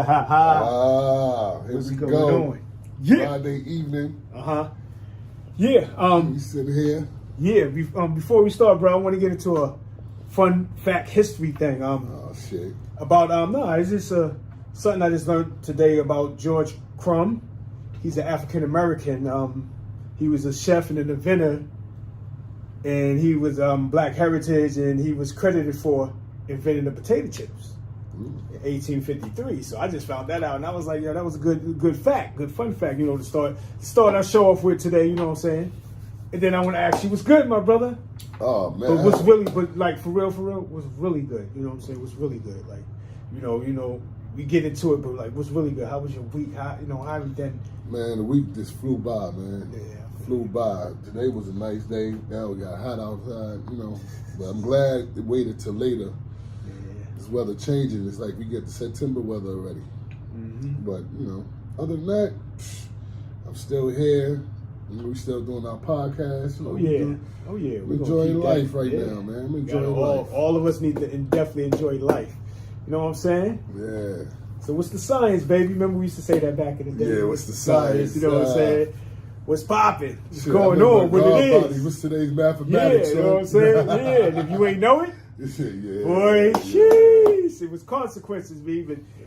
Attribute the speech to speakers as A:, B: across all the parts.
A: Here we go.
B: Yeah.
A: Friday evening.
B: Yeah.
A: We sit here.
B: Yeah. Before we start, bro, I want to get into a fun fact history thing.
A: Oh shit.
B: About it's just something I just learned today about George Crumb. He's an African American. He was a chef and an inventor, and he was black heritage, and he was credited for inventing the potato chips in 1853. So I just found that out, and I was like, yeah, that was a good fact, good fun fact, to start our show off with today. You know what I'm saying? And then I want to ask you, what's good, my brother?
A: Oh man.
B: But like for real, was really good. You know what I'm saying? Was really good. Like, we get into it, but like, what's really good? How was your week? How you then?
A: Man, the week just flew by, man.
B: Yeah.
A: Flew by. Today was a nice day. Now we got hot outside, But I'm glad it waited till later.
B: Yeah.
A: This weather changing. It's like we get the September weather already.
B: Mm-hmm.
A: But, other than that, I'm still here. We still doing our podcast.
B: Oh yeah.
A: We're enjoying life right now, man. We're enjoying life.
B: All of us need to definitely enjoy life. You know what I'm saying?
A: Yeah.
B: So what's the science, baby? Remember we used to say that back in the day.
A: Yeah, what's the science?
B: You know what I'm saying? What's popping? What's
A: Shit,
B: going on? What it is?
A: What's today's mathematics?
B: Yeah, you know what I'm saying? Yeah, and if you ain't know it,
A: yeah.
B: boy, sheesh, it was consequences, but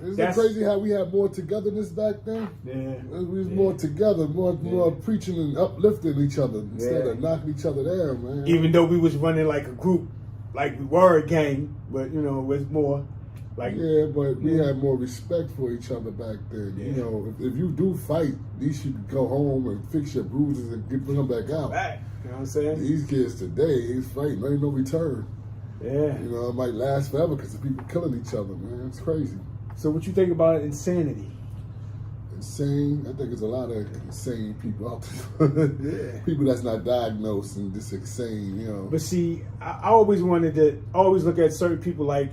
A: Isn't it crazy how we had more togetherness back then?
B: Yeah.
A: We was more together, more preaching and uplifting each other instead of knocking each other down, man.
B: Even though we was running like a group, like we were a gang, but it was more like...
A: Yeah, but we had more respect for each other back then.
B: Yeah.
A: If you do fight, at least you can go home and fix your bruises and bring them back out.
B: Back, you know what I'm saying?
A: These kids today, he's fighting, ain't no return.
B: Yeah.
A: It might last forever because of people killing each other, man. It's crazy.
B: So what you think about insanity?
A: Insane? I think there's a lot of insane people out there.
B: Yeah.
A: People that's not diagnosed and just insane,
B: But see, I always look at certain people like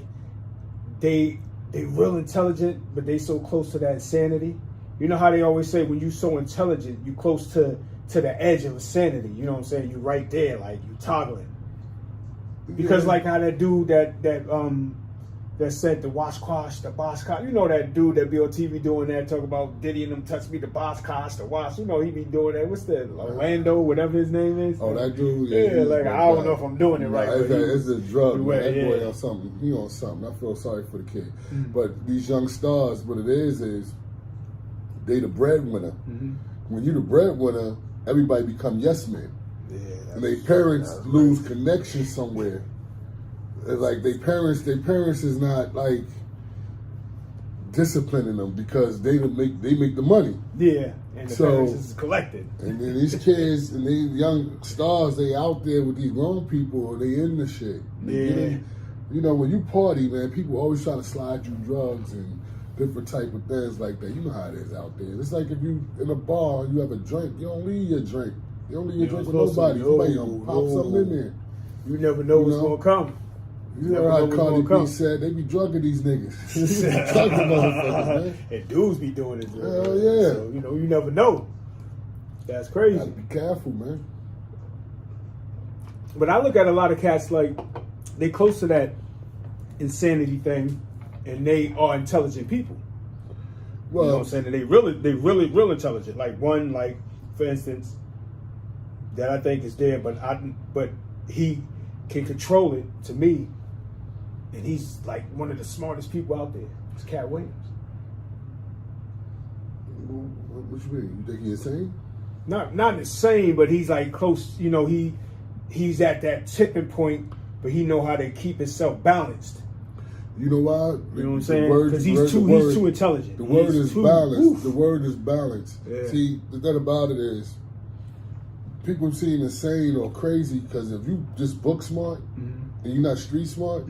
B: they real intelligent, but they so close to that insanity. You know how they always say when you so intelligent, you close to the edge of insanity. You know what I'm saying? You right there, like you toggling. Because like how that dude that said the Washquash, the Bossquash, that dude that be on TV doing that, talk about Diddy and them touch me, the Bossquash, the Wash, he be doing that. What's that? Orlando, whatever his name is.
A: Oh, that dude?
B: Yeah, like I don't know if I'm doing it right.
A: It's a drug, man. That boy
B: yeah.
A: on something. He on something. I feel sorry for the kid.
B: Mm-hmm.
A: But these young stars, what it is they the breadwinner.
B: Mm-hmm.
A: When you the breadwinner, everybody become yes men.
B: Yeah,
A: and their parents lose connection somewhere. It's like their parents is not like disciplining them because they make the money.
B: Yeah, and the parents is collected.
A: And then these kids and these young stars, they out there with these grown people, they in the shit. When you party, man, people always try to slide you drugs and different type of things like that. You know how it is out there. It's like if you in a bar, you have a drink, you don't leave your drink. You don't leave your drink with nobody. Somebody gonna pop something in there.
B: You never know what's gonna come.
A: You know how Cardi B said they be drugging these niggas. Drugging motherfuckers, man.
B: And dudes be doing it.
A: Hell yeah.
B: So, you never know. That's crazy.
A: Gotta be careful, man.
B: But I look at a lot of cats like they close to that insanity thing, and they are intelligent people.
A: Well,
B: you know what I'm saying? And they really real intelligent. Like one, like for instance, that I think is there, but he can control it to me. And he's like one of the smartest people out there. It's Cat Williams.
A: What you mean? You think he's insane?
B: Not insane, but he's like close. He's at that tipping point, but he know how to keep himself balanced.
A: You know why?
B: You know what I'm saying? Because he's too intelligent.
A: The word is balance.
B: Oof.
A: The word is balance.
B: Yeah.
A: See, the thing about it is, people seem insane or crazy because if you just book smart and you're not street smart,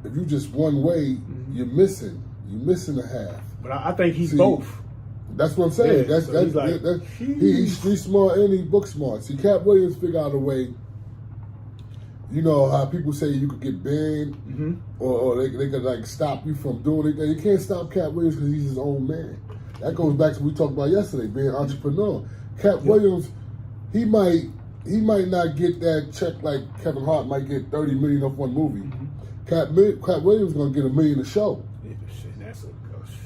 A: if you just one way, you're missing a half.
B: But I think he's both.
A: That's what I'm saying.
B: Yeah,
A: He's street smart and he's book smart. See, Cat Williams figured out a way. You know how people say you could get banned or they could like stop you from doing it. You can't stop Cat Williams because he's his own man. That goes back to what we talked about yesterday, being an entrepreneur. Cat Williams, he might not get that check like Kevin Hart might get $30 million off one movie. Cat Williams gonna get $1 million a show.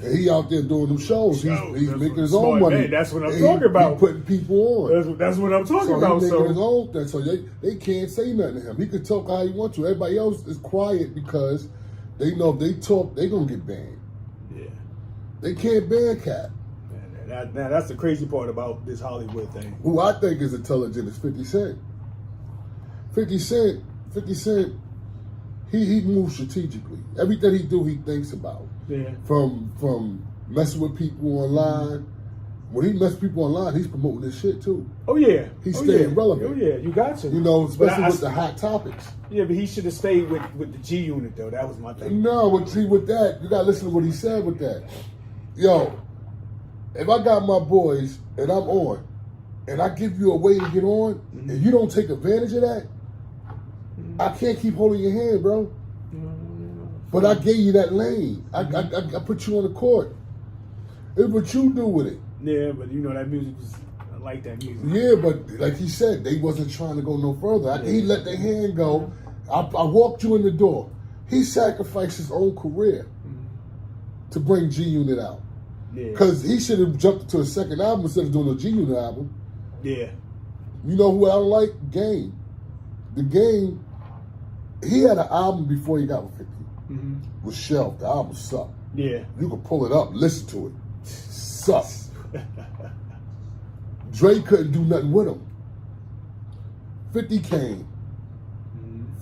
A: And he out there doing them shows. He's making his
B: smart
A: own money.
B: man. That's what I'm talking about.
A: He's putting people on.
B: That's what I'm talking about.
A: He's making his own thing. So they can't say nothing to him. He can talk how he wants to. Everybody else is quiet because they know if they talk, they're going to get banned.
B: Yeah. They
A: can't ban Cap.
B: Now that's the crazy part about this Hollywood thing.
A: Who I think is intelligent is 50 Cent. 50 Cent, he moves strategically. Everything he do, he thinks about.
B: Yeah.
A: From messing with people online. When he messes with people online, he's promoting this shit too.
B: Oh yeah.
A: He's staying relevant.
B: Oh yeah, you got to.
A: You know, especially with the hot topics.
B: Yeah, but he should have stayed with the G Unit though. That was my thing.
A: No, with that, you gotta listen to what he said with that. Yo, if I got my boys and I'm on, and I give you a way to get on, and you don't take advantage of that, I can't keep holding your hand, bro. But I gave you that lane. I put you on the court. It's what you do with it.
B: Yeah, but you know that music was, I like that music.
A: Yeah, but like he said, they wasn't trying to go no further. He let their hand go. I walked you in the door. He sacrificed his own career to bring G Unit out.
B: Yeah.
A: Because he should have jumped to a second album instead of doing a G Unit album.
B: Yeah.
A: You know who I don't like? Game. The Game, he had an album before he got with 50. Was shelved. The album sucked.
B: Yeah.
A: You can pull it up, listen to it. Sucks. Dre couldn't do nothing with him. 50 came.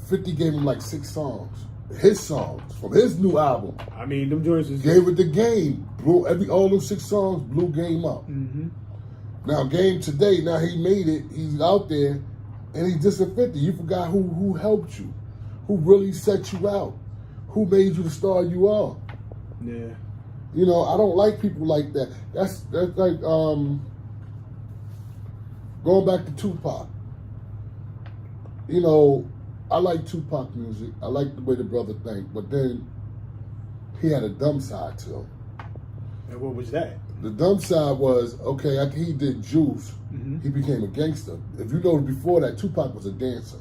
A: 50 gave him like 6 songs. His songs from his new album.
B: I mean, them joints was
A: gave it the Game. Blew all those 6 songs, blew Game up. Now Game today, now he made it. He's out there, and he's just a 50. You forgot who helped you, who really set you out, who made you the star you are.
B: Yeah.
A: You know, I don't like people like that. That's like going back to Tupac. You know, I like Tupac music. I like the way the brother think, but then he had a dumb side to him.
B: And what was that?
A: The dumb side was, okay, after he did Juice, he became a gangster. If you know, before that, Tupac was a dancer.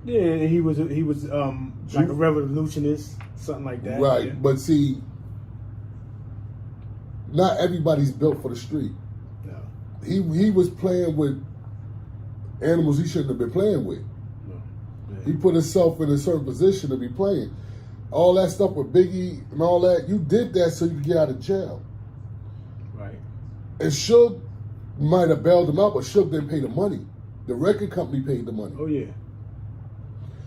B: Yeah, and he was like a revolutionist, something like that.
A: Right,
B: yeah.
A: But see, not everybody's built for the street.
B: No.
A: He was playing with animals he shouldn't have been playing with.
B: No. Yeah.
A: He put himself in a certain position to be playing. All that stuff with Biggie and all that, you did that so you could get out of jail.
B: Right.
A: And Suge might have bailed him out, but Suge didn't pay the money. The record company paid the money.
B: Oh, yeah.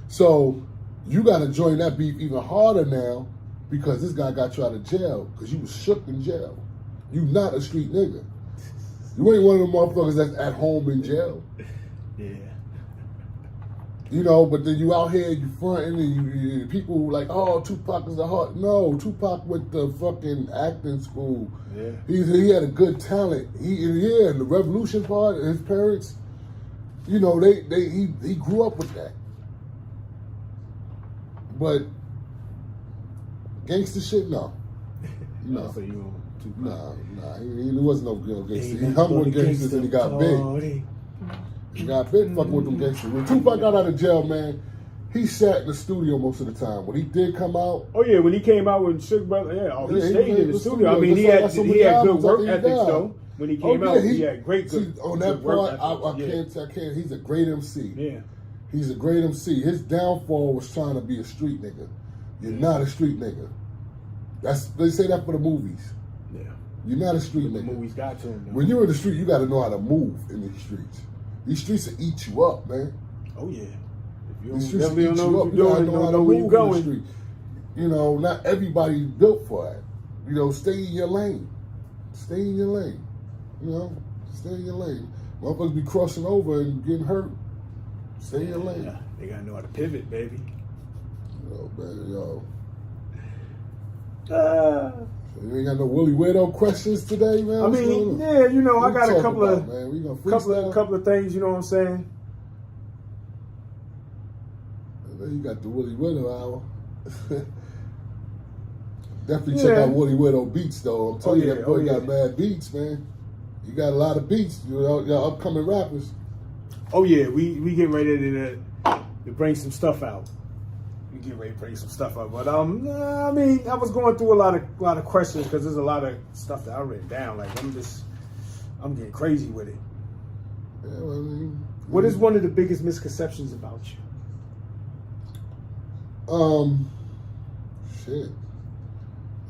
A: So you got to join that beef even harder now because this guy got you out of jail because you was shook in jail. You not a street nigga. You ain't one of them motherfuckers that's at home in jail.
B: Yeah.
A: You know, but then you out here, you fronting, and you people like, oh, Tupac is a heart. No, Tupac went to fucking acting school.
B: Yeah.
A: He had a good talent. And the revolution part, his parents, you know, he grew up with that. But gangster shit, no. No.
B: So you
A: Nah, he wasn't no gangster. He hung with gangsters and he got big. He got big fucking with them gangsters. When Tupac got out of jail, man, he sat in the studio most of the time. When he did come out,
B: oh yeah, when he came out with Suge Brother, he stayed in the studio. I mean, he had good work ethics though. When he came out, he had great good.
A: On that part,
B: ethics.
A: I can't. He's a great MC.
B: Yeah.
A: He's a great MC. His downfall was trying to be a street nigga. You're not a street nigga. They say that for the movies.
B: Yeah.
A: You're not a street nigga.
B: The movies got to him. Though.
A: When you're in the street, you got to know how to move in these streets. These streets will eat you up, man.
B: Oh yeah. If you
A: These streets will eat
B: don't
A: you up. You gotta know how to
B: where you
A: move in
B: going.
A: the street. You know, not everybody's built for it. You know, stay in your lane. Stay in your lane. You know, stay in your lane. Motherfuckers be crossing over and getting hurt. Stay in your lane.
B: Yeah, they gotta know how to pivot, baby.
A: Yo, man, yo. You ain't got no Willie Weirdo questions today, man?
B: I mean, yeah, you know, I got a couple of
A: man? We gonna
B: couple of things, you know what I'm saying?
A: And then you got the Willie Weirdo hour. Definitely check out Willie Weirdo beats, though. I'm telling you, that boy got mad beats, man. You got a lot of beats. Y'all upcoming rappers.
B: Oh yeah, we getting ready to bring some stuff out. We get ready to bring some stuff up, but I mean, I was going through a lot of questions because there's a lot of stuff that I written down. Like I'm getting crazy with it.
A: Yeah, well, I mean,
B: what is one of the biggest misconceptions about you?
A: Shit.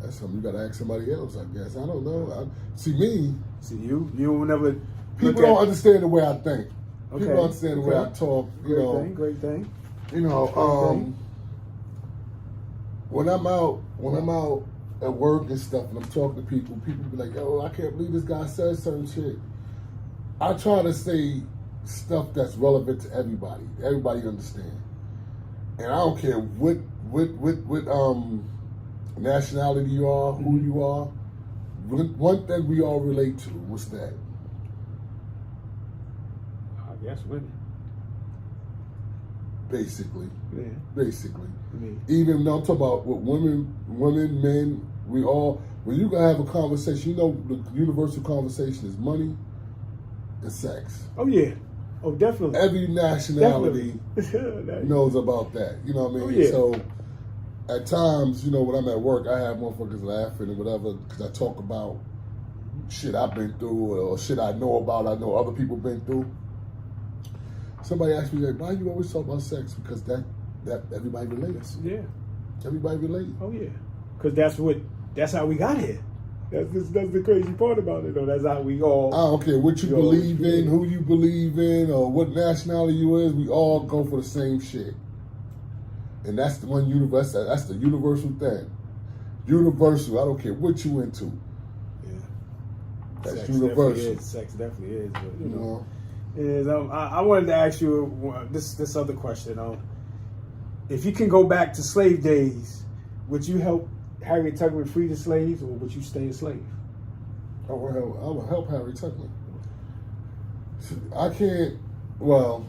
A: That's something you gotta ask somebody else, I guess. I don't know. See me.
B: See you will never.
A: People don't understand the way I think.
B: Okay.
A: People don't understand the way I talk.
B: Great thing.
A: You know, when I'm out at work and stuff, and I'm talking to people be like, "Yo, I can't believe this guy says certain shit." I try to say stuff that's relevant to everybody. Everybody understand, and I don't care what nationality you are, who you are. One thing we all relate to. What's that?
B: I guess women.
A: Basically.
B: Yeah.
A: Basically.
B: Yeah.
A: Even though I'm talking about with women, men, we all, when you gonna have a conversation, you know the universal conversation is money and sex.
B: Oh yeah. Oh definitely.
A: Every nationality
B: Definitely.
A: knows about that. You know what I mean?
B: Oh, yeah.
A: So at times, you know, when I'm at work, I have motherfuckers laughing and whatever because I talk about shit I've been through or shit I know about, I know other people been through. Somebody asked me, like, why you always talk about sex? Because that everybody relates.
B: Yeah.
A: Everybody relates.
B: Oh yeah. Because that's how we got here. That's the crazy part about it though. That's how we all.
A: I don't care what you believe in, who you believe in, or what nationality you is. We all go for the same shit, and that's the one universal. That's the universal thing. Universal. I don't care what you into.
B: Yeah.
A: That's
B: Sex
A: universal.
B: Sex definitely is. But you know.
A: You know?
B: I wanted to ask you this other question. If you can go back to slave days, would you help Harriet Tubman free the slaves, or would you stay a slave?
A: I would help Harriet Tubman. I can't. Well,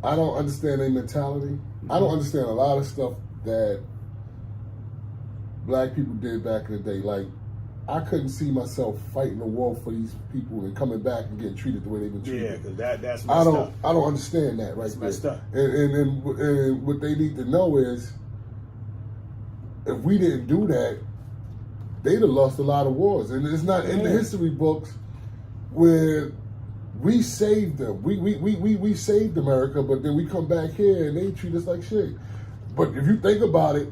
A: I don't understand their mentality. Mm-hmm. I don't understand a lot of stuff that black people did back in the day. Like, I couldn't see myself fighting a war for these people and coming back and getting treated the way they've been treated.
B: Yeah, because that's messed up.
A: I don't understand that right there.
B: Messed up.
A: And what they need to know is, if we didn't do that, they'd have lost a lot of wars. And it's not in the history books where we saved them. We saved America, but then we come back here and they treat us like shit. But if you think about it,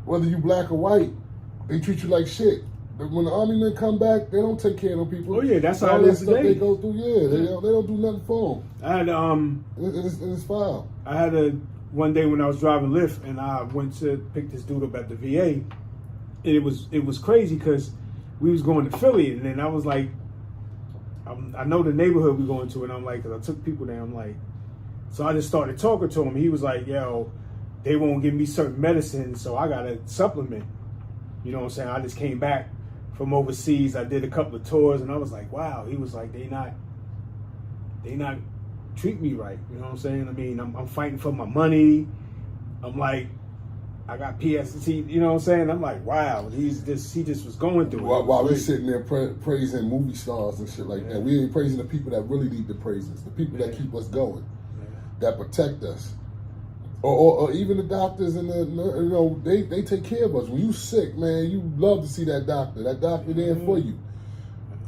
A: whether you black or white, they treat you like shit. But when the army men come back, they don't take care of them people.
B: Oh yeah, that's how
A: all
B: it
A: that
B: is
A: stuff
B: today.
A: they go through. Yeah, they don't do nothing for them.
B: I had
A: It's foul.
B: I had one day when I was driving Lyft and I went to pick this dude up at the VA, and it was crazy because we was going to Philly, and then I was like, I know the neighborhood we going to, and I'm like, because I took people there, I'm like, so I just started talking to him. He was like, yo, they won't give me certain medicines, so I got to supplement. You know what I'm saying? I just came back from overseas. I did a couple of tours, and I was like, wow. He was like, they not treat me right. You know what I'm saying? I mean, I'm fighting for my money. I'm like, I got PST. You know what I'm saying? I'm like, wow. He just was going through it.
A: While we're sitting there praising movie stars and shit like that, we ain't praising the people that really need the praises, the people that keep us going, that protect us. Or even the doctors and they take care of us. When you sick, man, you love to see that doctor. That doctor there for you.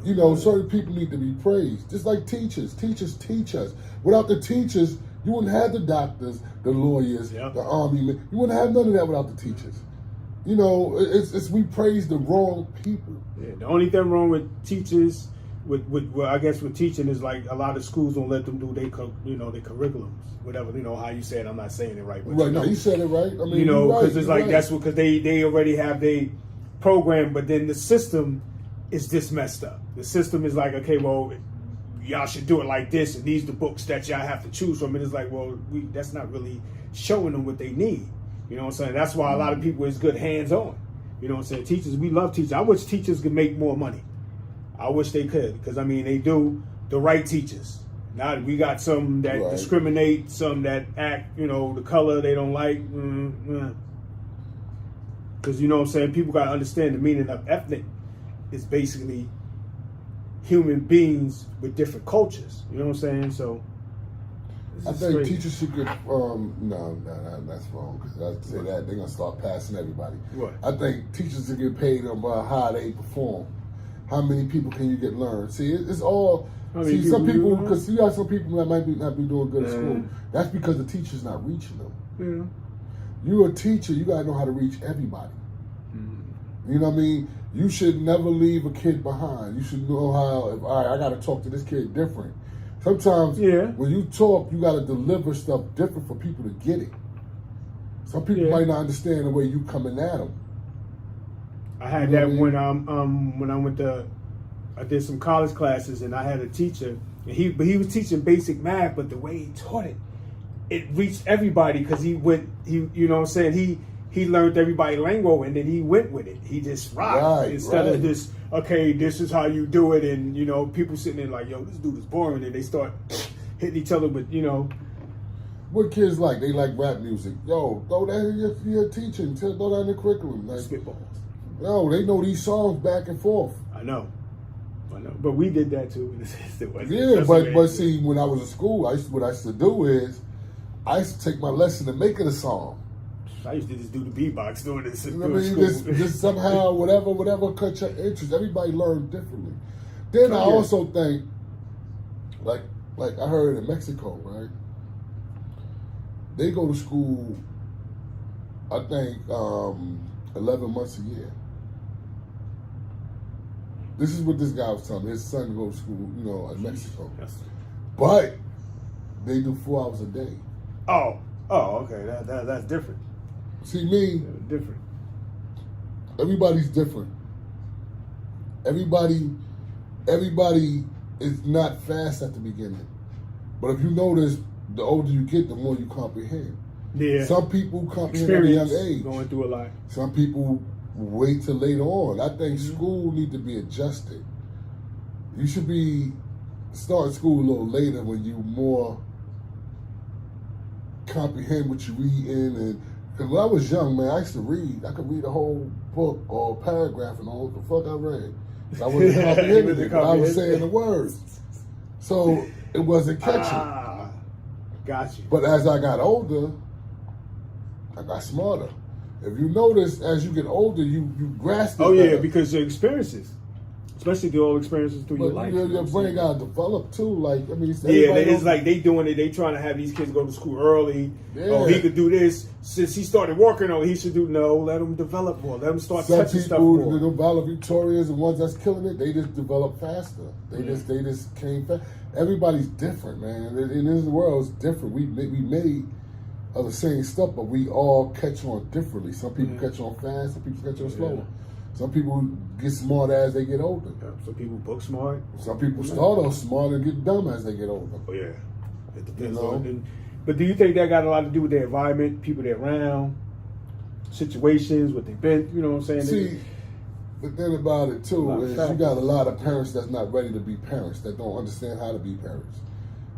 A: You know, certain people need to be praised. Just like teachers. Teachers teach us. Without the teachers, you wouldn't have the doctors, the lawyers, the army men. You wouldn't have none of that without the teachers. You know, it's we praise the wrong people.
B: Yeah, the only thing wrong with teachers, I guess with teaching is like a lot of schools don't let them do their curriculums, whatever, how you say it. I'm not saying it right, but
A: right. No, you said it right. I mean,
B: because it's like that's because they already have their program, but then the system is just messed up. The system is like, okay, well, y'all should do it like this, and these are the books that y'all have to choose from. And it's like, well, that's not really showing them what they need. You know what I'm saying? That's why a lot of people is good hands-on. You know what I'm saying? Teachers, we love teachers. I wish teachers could make more money. I wish they could, because I mean, they do the right teachers. Now we got some that discriminate, some that act, the color they don't like. Because you know what I'm saying? People got to understand the meaning of ethnic is basically human beings with different cultures. You know what I'm saying? So
A: I think teachers should get, no, that's wrong. Because I say that, they're going to start passing everybody.
B: What?
A: I think teachers should get paid on how they perform. How many people can you get learned? See, it's all, some people, because you have some people that might not be doing good at school. That's because the teacher's not reaching them. Yeah. You're a teacher, you got to know how to reach everybody. You know what I mean? You should never leave a kid behind. You should know how, all right, I got to talk to this kid different. Sometimes when you talk, you got to deliver stuff different for people to get it. Some people might not understand the way you coming at them.
B: I had that when I went to, I did some college classes and I had a teacher, and he was teaching basic math, but the way he taught it, it reached everybody because you know what I'm saying, he learned everybody lingo and then he went with it. He just rocked instead of this. Okay, this is how you do it, and you know, people sitting there like, yo, this dude is boring, and they start hitting each other with, you know.
A: What kids like? They like rap music. Yo, throw that in your teaching. Throw that in the curriculum. Like,
B: spitballs.
A: No, they know these songs back and forth.
B: I know. But we did that too.
A: Yeah, but see, when I was in school, what I used to do is, I used to take my lesson and make it a song.
B: I used to just do the beatbox doing this.
A: You know what I mean? Just somehow, whatever cut your interest. Everybody learned differently. Then I also think, like I heard in Mexico, right? They go to school, I think, 11 months a year. This is what this guy was telling me. His son goes to school, you know, in Mexico. Yes. But they do 4 hours a day.
B: Oh, okay. That's different.
A: See, me,
B: different.
A: Everybody's different. Everybody is not fast at the beginning. But if you notice, the older you get, the more you comprehend.
B: Yeah.
A: Some people comprehend at a young age.
B: Going through a lot.
A: Some people wait till later on. I think school need to be adjusted. You should be starting school a little later when you more comprehend what you read in. And because when I was young, man, I used to read. I could read a whole book or paragraph and all the fuck I read. I wasn't comprehending it, but I was saying the words. So it wasn't catching.
B: Got you.
A: But as I got older, I got smarter. If you notice, as you get older, you grasp it.
B: Oh, yeah,
A: better.
B: because your experiences, especially the old experiences through your life.
A: Your brain got to develop too. Like, I mean,
B: it's like they doing it. They trying to have these kids go to school early. Yeah. Oh, he could do this since he started working on. He should do let him develop more. Let him start touching stuff more.
A: Some people, the valedictorians, the ones that's killing it, they just develop faster. They just came fast. Everybody's different, man. In this world, it's different. We made of the same stuff, but we all catch on differently. Some people catch on fast, some people catch on slower. Some people get smart as they get older.
B: Some people book smart.
A: Some people start off smart and get dumb as they get older.
B: Oh yeah, it depends on. But do you think that got a lot to do with their environment, people they're around, situations, what they've been? You know what I'm saying?
A: See, the thing about it too is you got a lot of parents that's not ready to be parents, that don't understand how to be parents.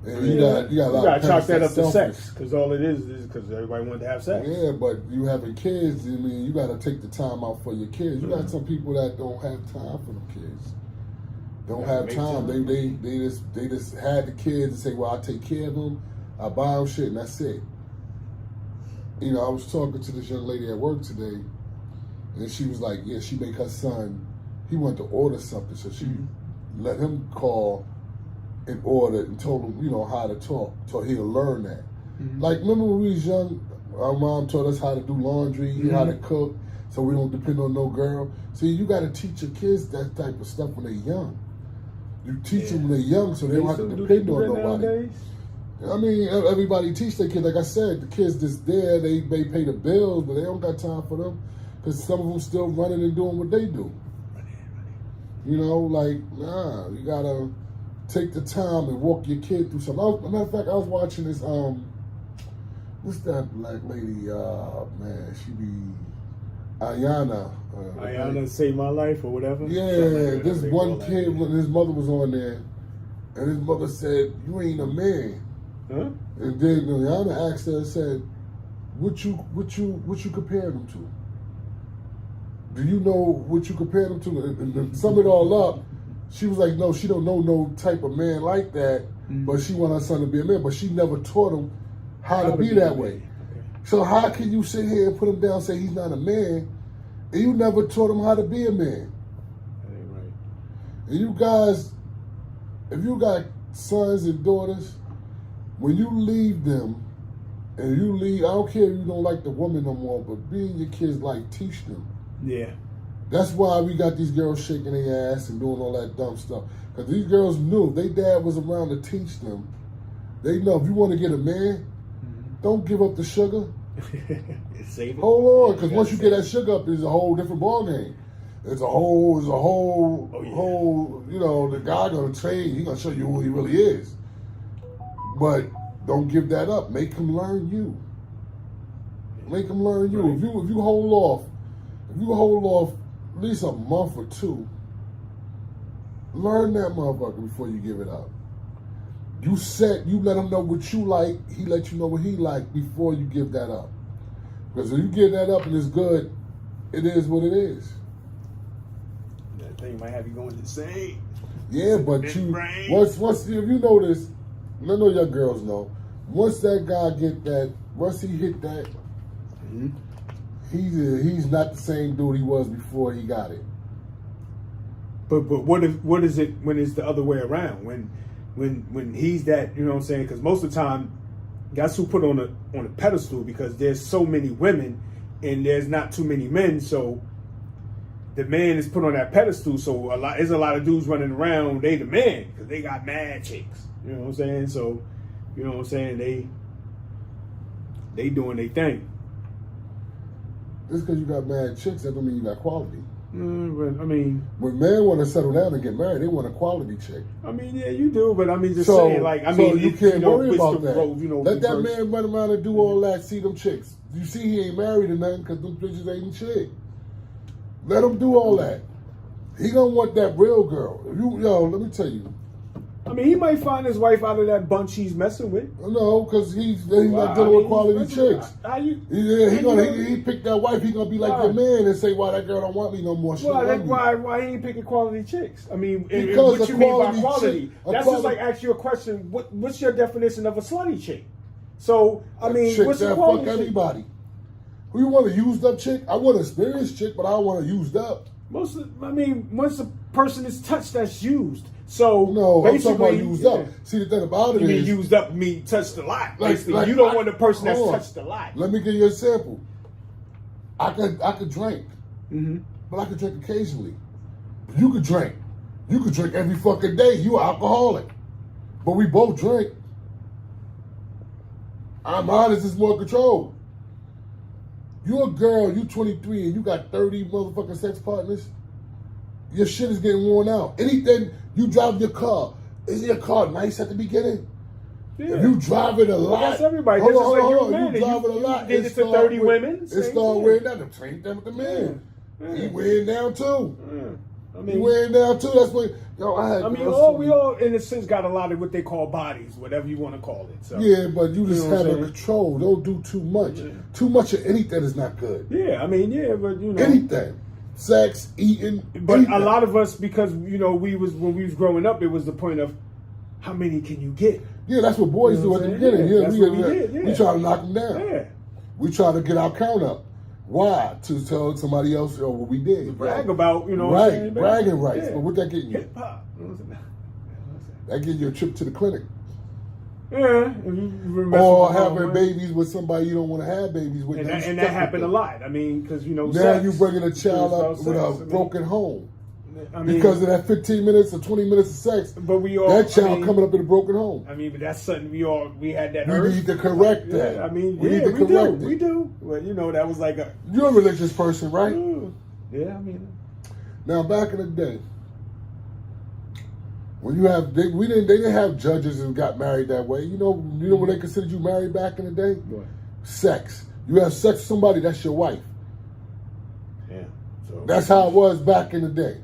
A: And you got a lot of parents
B: chalk that up to
A: selfish.
B: sex, because all it is because everybody wanted to have sex.
A: Yeah, but you having kids, I mean, you got to take the time out for your kids. You got some people that don't have time for them kids. Don't have time. They just had the kids and say, well, I take care of them, I buy them shit, and that's it. You know, I was talking to this young lady at work today, and she was like, yeah, she make her son, he wanted to order something, so she let him call and order and told him, you know, how to talk, so he'll learn that. Like, remember when we was young, our mom taught us how to do laundry, how to cook, so we don't depend on no girl. See, you got to teach your kids that type of stuff when they're young. You teach them when they're young, so they don't have to depend on nobody. Nowadays? I mean, everybody teach their kids. Like I said, the kids that's there, they pay the bills, but they don't got time for them because some of them still running and doing what they do. You know, like, nah, you got to take the time and walk your kid through something. As a matter of fact, I was watching this, what's that black lady, man, she be Ayana.
B: Ayana Saved My Life or whatever?
A: Yeah, this one kid, when his mother was on there, and his mother said, you ain't a man.
B: Huh?
A: And then Ayana asked her and said, what you compare them to? Do you know what you compare them to? And to sum it all up, She was like, no, she don't know no type of man like that, but she want her son to be a man. But she never taught him how to be that way. Okay. So how can you sit here and put him down and say he's not a man, and you never taught him how to be a man?
B: That ain't right.
A: And you guys, if you got sons and daughters, when you leave them, and you leave, I don't care if you don't like the woman no more, but being your kids like, teach them.
B: Yeah.
A: That's why we got these girls shaking their ass and doing all that dumb stuff. Because these girls knew if their dad was around to teach them, they know if you want to get a man, don't give up the sugar.
B: Save it.
A: Hold on, because once you get that sugar up, it's a whole different ball game. It's a whole, you know, the guy gonna train, he gonna show you who he really is. But don't give that up. Make him learn you. Make him learn you. Right. If you hold off at least a month or two, learn that motherfucker before you give it up. You let him know what you like, he let you know what he like before you give that up. Because if you give that up and it's good, it is what it is.
B: That thing might have you going insane.
A: Yeah, but once if you notice, I know young girls know, once that guy once he hit that, he's not the same dude he was before he got it.
B: But what is it when it's the other way around? When he's that, you know what I'm saying? Because most of the time, guys who put on a pedestal because there's so many women and there's not too many men, so the man is put on that pedestal. So there's a lot of dudes running around. They the man because they got mad chicks. You know what I'm saying? So, you know what I'm saying? They doing their thing.
A: Just because you got mad chicks, that don't mean you got quality.
B: But I mean,
A: when men want to settle down and get married, they want a quality chick.
B: I mean, yeah, you do, but I mean, saying, like, I mean,
A: you can't worry about that.
B: Road, you know,
A: let that man run around and do all that. See them chicks. You see, he ain't married or nothing because them bitches ain't shit. Let him do all that. He gonna want that real girl. Let me tell you.
B: I mean, he might find his wife out of that bunch he's messing with.
A: No, because he's not dealing with quality chicks. He picked that wife. He gonna be like your man and say, "Why that girl don't want me no more?"
B: Why he ain't picking quality chicks? I mean,
A: because
B: what you mean by quality? That's just like asking you a question. What's your definition of a slutty chick? So I mean, what's a quality chick?
A: Anybody. Who you want, a used up chick? I want an experienced chick, but I don't want a used up.
B: Once a person is touched, that's used. So
A: no, I'm talking about used up. See, the thing about it is,
B: used up mean touched a lot. Basically, you don't want the person that's touched a lot.
A: Let me give you an example. I could drink, but I could drink occasionally. You could drink. You could drink every fucking day. You an alcoholic, but we both drink. Mine is just more control. You a girl, you 23, and you got 30 motherfucking sex partners. Your shit is getting worn out. Anything, you drive your car. Is your car nice at the beginning? Yeah. If you drive it a lot.
B: That's everybody.
A: Hold
B: on.
A: You drive it a lot.
B: Did it to 30 women.
A: It start wearing down. The same thing with the man. Yeah. He wearing down too. Yeah. He wearing down too. That's what.
B: We all in a sense got a lot of what they call bodies, whatever you want to call it. So,
A: yeah, but you just have a control. Don't do too much. Yeah. Too much of anything is not good.
B: Yeah, but
A: anything. Sex, eating,
B: but
A: anything.
B: A lot of us, because when we was growing up, it was the point of how many can you get?
A: Yeah, that's what boys do at the beginning. We try to knock them down. Yeah. We try to get our count up. Why? To tell somebody else what we did.
B: To brag about,
A: right, bragging rights. Yeah. But what that get you?
B: Hip hop.
A: That get you a trip to the clinic.
B: Yeah,
A: or having babies with somebody you don't want to have babies with.
B: And that happened a lot. I mean, because
A: now you're bringing a child up with a broken home. Because of that 15 minutes or 20 minutes of sex,
B: but
A: that child coming up in a broken home.
B: I mean, but that's something we had that.
A: We need to correct that.
B: Yeah, we do. Well, that was like
A: You're a religious person, right?
B: Yeah, I mean.
A: Now, back in the day, when they didn't have judges and got married that way. You know when they considered you married back in the day?
B: What?
A: Sex. You have sex with somebody, that's your wife.
B: Yeah. So
A: that's how it was back in the day.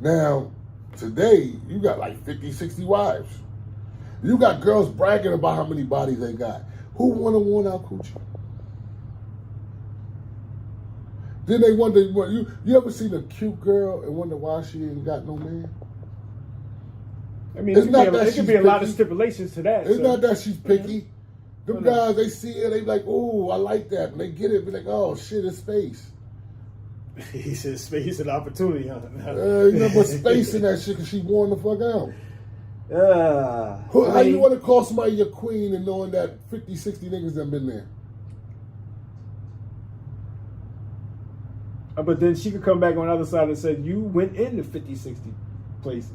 A: Now, today, you got like 50, 60 wives. You got girls bragging about how many bodies they got. Who want a worn out coochie? Then they wonder, you ever seen a cute girl and wonder why she ain't got no man?
B: I mean,
A: It's
B: it
A: not
B: could be,
A: that
B: it could
A: she's
B: be a lot of
A: picky.
B: stipulations to that.
A: It's
B: so.
A: not that she's picky. Them
B: No.
A: guys, they see it, they be like, "Ooh, I like that." And they get it, be like, "Oh shit, it's space."
B: He says space and opportunity, huh?
A: You know, but space in that shit because she worn the fuck out. How
B: I mean,
A: you want to call somebody your queen and knowing that 50, 60 niggas have been there?
B: But then she could come back on the other side and say, you went into 50, 60 places.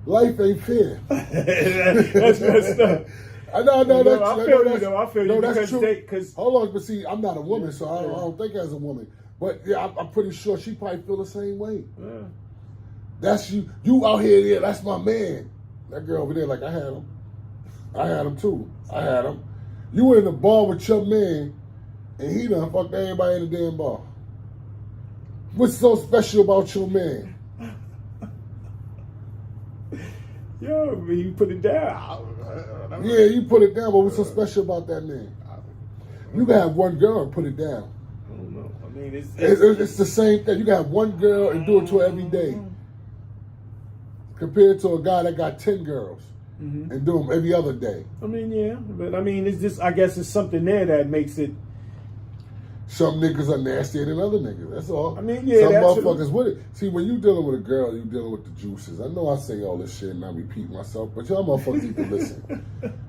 A: Life ain't fair.
B: That's messed up.
A: I know,
B: I feel you, though. I feel you.
A: That's true.
B: Cause,
A: hold on, but see, I'm not a woman, so I don't think as a woman. But yeah, I'm pretty sure she probably feel the same way.
B: yeah.
A: That's you. You out here, yeah, that's my man. That girl over there, like, I had him. I had him too. I had him. You were in the bar with your man, and he done fucked everybody in the damn bar. What's so special about your man?
B: Yo, you put it down.
A: Yeah, you put it down, but what's so special about that man? You can have one girl and put it down.
B: I don't know. I mean,
A: It's the same thing. You can have one girl and do it to her every day, compared to a guy that got 10 girls and do them every other day.
B: I mean, yeah, but I mean, it's just, I guess it's something there that makes it.
A: Some niggas are nastier than other niggas. That's all.
B: I mean, yeah,
A: some
B: that's
A: motherfuckers with it. See, when you dealing with a girl, you dealing with the juices. I know I say all this shit and I repeat myself, but y'all motherfuckers need to listen.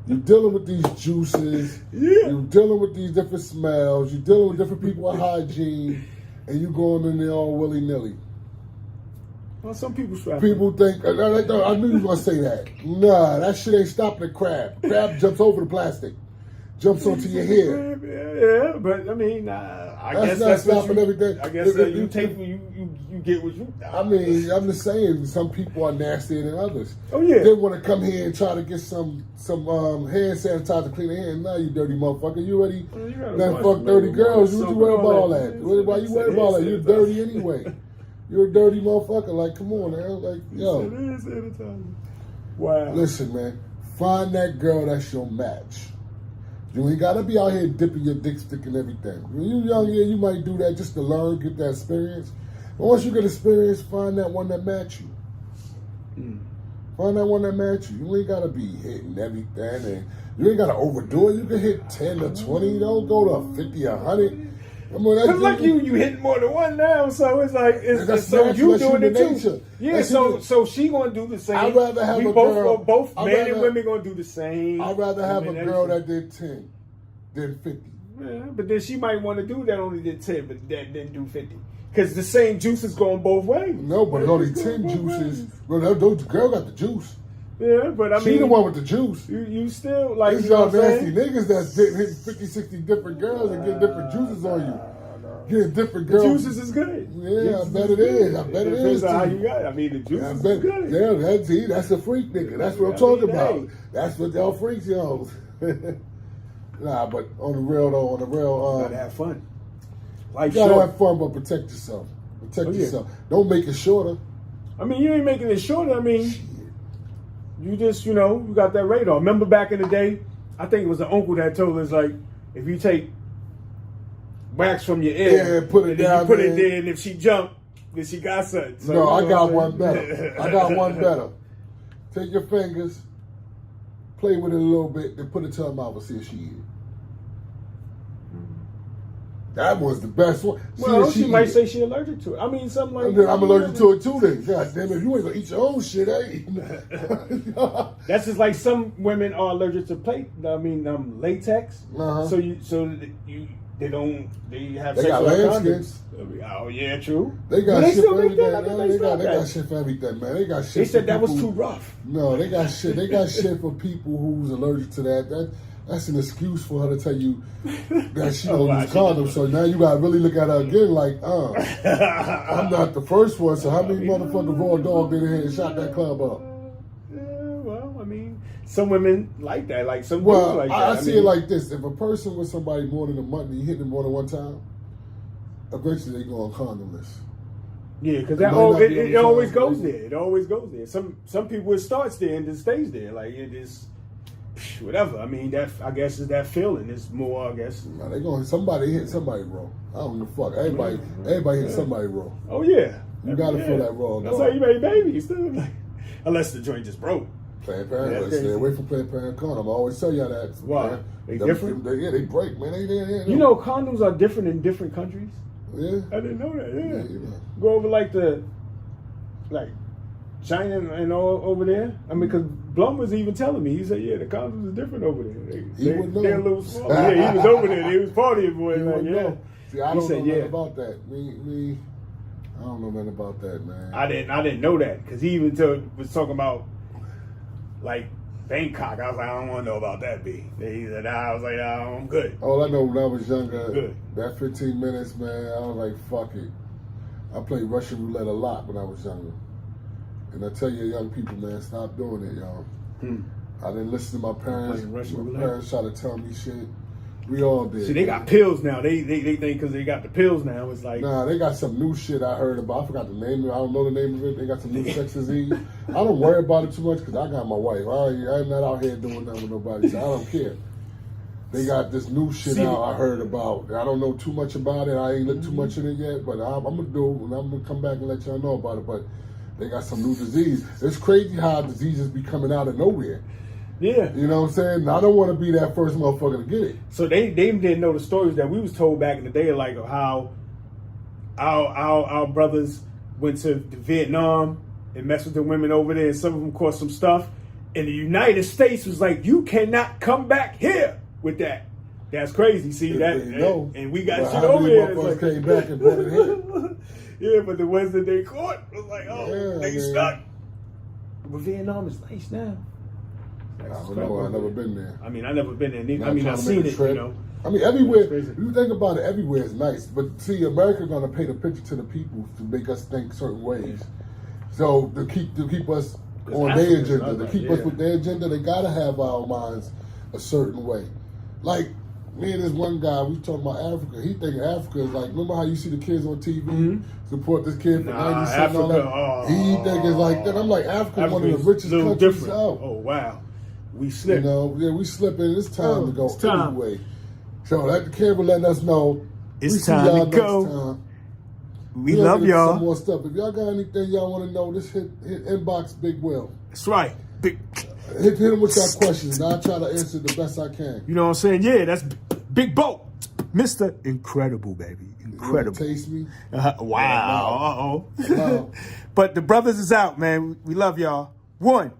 A: You dealing with these juices.
B: Yeah.
A: You dealing with these different smells. You dealing with different people with hygiene, and you going in there all willy nilly.
B: Well, some people try.
A: People think I knew you was gonna say that. Nah, that shit ain't stopping the crab. Crab jumps over the plastic, jumps onto your hair.
B: Yeah, but I mean, I guess
A: not
B: that's what
A: stopping
B: you,
A: everything.
B: I guess you take you get what you.
A: I mean, I'm just saying, some people are nastier than others.
B: Oh yeah.
A: They want to come here and try to get some hand sanitizer to clean their hands. Nah, you dirty motherfucker. You already done fucked 30 girls. What you worry about all that? Why you worry about all that? You're dirty anyway. You're a dirty motherfucker. Like, come on, man. Like, yo.
B: Wow.
A: Listen, man. Find that girl that's your match. You ain't gotta be out here dipping your dick stick and everything. When you young, yeah, you might do that just to learn, get that experience. But once you get experience, find that one that match you. Find that one that match you. You ain't gotta be hitting everything, and you ain't gotta overdo it. You can hit 10 or 20. Don't go to 50 or 100. I mean,
B: Cause like you hitting more than one now, so it's like it's so you doing it too.
A: Nature.
B: Yeah, so she gonna do the same.
A: I'd rather have
B: we
A: a
B: both,
A: girl.
B: both men and women gonna do the same.
A: I'd rather have a girl that did 10 than 50.
B: Yeah, but then she might want to do that only did 10, but that didn't do 50. Because the same juice is going both ways.
A: No, but only 10 juices. Well, those girl got the juice.
B: Yeah, but I mean,
A: she the one with the juice.
B: You still like
A: these
B: you know
A: y'all nasty niggas that's hitting 50, 60 different girls and getting different juices on you. Getting different girls.
B: The juices is good.
A: Yeah, I bet it is. I bet it is.
B: Depends on how you got it. I mean, the juices is good.
A: Yeah, that's a freak nigga. That's what I'm talking about. That's what y'all freaks, y'all. Nah, but on the real though,
B: gotta have fun. Life
A: you gotta
B: short.
A: have fun, but protect yourself. Protect yourself. Don't make it shorter.
B: I mean, you ain't making it shorter. I mean, you just, you got that radar. Remember back in the day, I think it was an uncle that told us, like, if you take wax from your ear,
A: put it down,
B: you put it there, and if she jumped, then she got something. So,
A: no, I got one better. I got one better. Take your fingers, play with it a little bit, then put it to her mouth and see if she eat it. That was the best one.
B: Well, she might say she's allergic to it. I mean, something like that.
A: I'm allergic to it too then. God damn it, you ain't gonna eat your own shit, eh?
B: That's just like some women are allergic to latex.
A: Uh-huh.
B: They have
A: they
B: sex
A: got
B: with
A: lambskins.
B: Oh yeah, true.
A: They got
B: they
A: shit
B: still
A: for
B: make
A: everything.
B: that?
A: They got shit for everything, man. They got shit.
B: They said
A: for
B: that was
A: people.
B: too rough.
A: No, they got shit. They got shit for people who's allergic to that. That's an excuse for her to tell you that she don't use condoms. So now you gotta really look at her again like, I'm not the first one. So how many motherfucking raw dog did in here and shot that club up?
B: Well, I mean, some women like that. Like some
A: well,
B: dudes like that.
A: I see it like this: if a person with somebody more than a month, and you hit them more than one time, eventually they go on condomless.
B: Yeah, because it always goes there. It always goes there. Some people it starts there and it stays there. Like it is. Whatever. I mean, I guess is that feeling. It's more, I guess.
A: No, they going somebody hit somebody wrong. I don't give a fuck. Everybody hit somebody wrong.
B: Oh yeah.
A: You gotta feel that wrong.
B: That's how you make babies. Unless the joint just broke.
A: Planned Parenthood. Stay away from Planned Parenthood. I'm always tell y'all that.
B: Why?
A: Man.
B: They different?
A: They break, man.
B: You know, condoms are different in different countries.
A: Yeah.
B: I didn't know that. Yeah.
A: You know.
B: Go over like China and all over there. I mean, because Blum was even telling me. He said, "Yeah, the condoms are different over there. They're a little smaller." Yeah, he was over there. He was partying, boy. Like, yeah.
A: See, I don't know nothing about that. Me, I don't know nothing about that, man.
B: I didn't know that because he even was talking about like Bangkok. I was like, I don't want to know about that. B. He said, I was like, I'm good.
A: All I know when I was younger,
B: good.
A: That 15 minutes, man, I was like, fuck it. I played Russian roulette a lot when I was younger. And I tell you, young people, man, stop doing it, y'all. I didn't listen to my parents. My parents try to tell me shit. We all did.
B: See, they got pills now. They think because they got the pills now, it's like...
A: Nah, they got some new shit I heard about. I forgot the name of it. I don't know the name of it. They got some new sex disease. I don't worry about it too much because I got my wife. I'm not out here doing nothing with nobody, so I don't care. They got this new shit out I heard about. I don't know too much about it. I ain't looked too much in it yet, but I'm going to do it, and I'm going to come back and let y'all know about it. But they got some new disease. It's crazy how diseases be coming out of nowhere.
B: Yeah.
A: You know what I'm saying? I don't want to be that first motherfucker to get it.
B: So they didn't know the stories that we was told back in the day, like of how our brothers went to Vietnam and messed with the women over there, and some of them caught some stuff. And the United States was like, you cannot come back here with that. That's crazy. See that? And we got shit over there.
A: Like, came back and brought it here.
B: Yeah, but the ones that they caught was like, they stuck. But Vietnam is nice now.
A: I don't know. I've never been there.
B: I mean, I've never been there neither. I mean, I've seen it, you know.
A: I mean, everywhere, if you think about it, everywhere is nice. But see, America's going to paint a picture to the people to make us think certain ways. So to keep us on their agenda, to keep us with their agenda, they got to have our minds a certain way. Like, me and this one guy, we talking about Africa. He think Africa is like, remember how you see the kids on TV support this kid for 90 cents and all that? He think it's like that. I'm like, Africa is one of the richest countries out.
B: Oh, wow. We slip.
A: You know, we slipping. It's time to go anyway. So that the camera letting us know.
B: It's time to go.
A: Time.
B: We love y'all.
A: Some more stuff. If y'all got anything y'all want to know, just hit inbox Big Will.
B: That's right.
A: Hit him with your questions, and I'll try to answer the best I can.
B: You know what I'm saying? Yeah, that's Big Boat. Mr. Incredible, baby. Incredible.
A: You taste me?
B: Wow. Uh-oh. But the brothers is out, man. We love y'all. 1.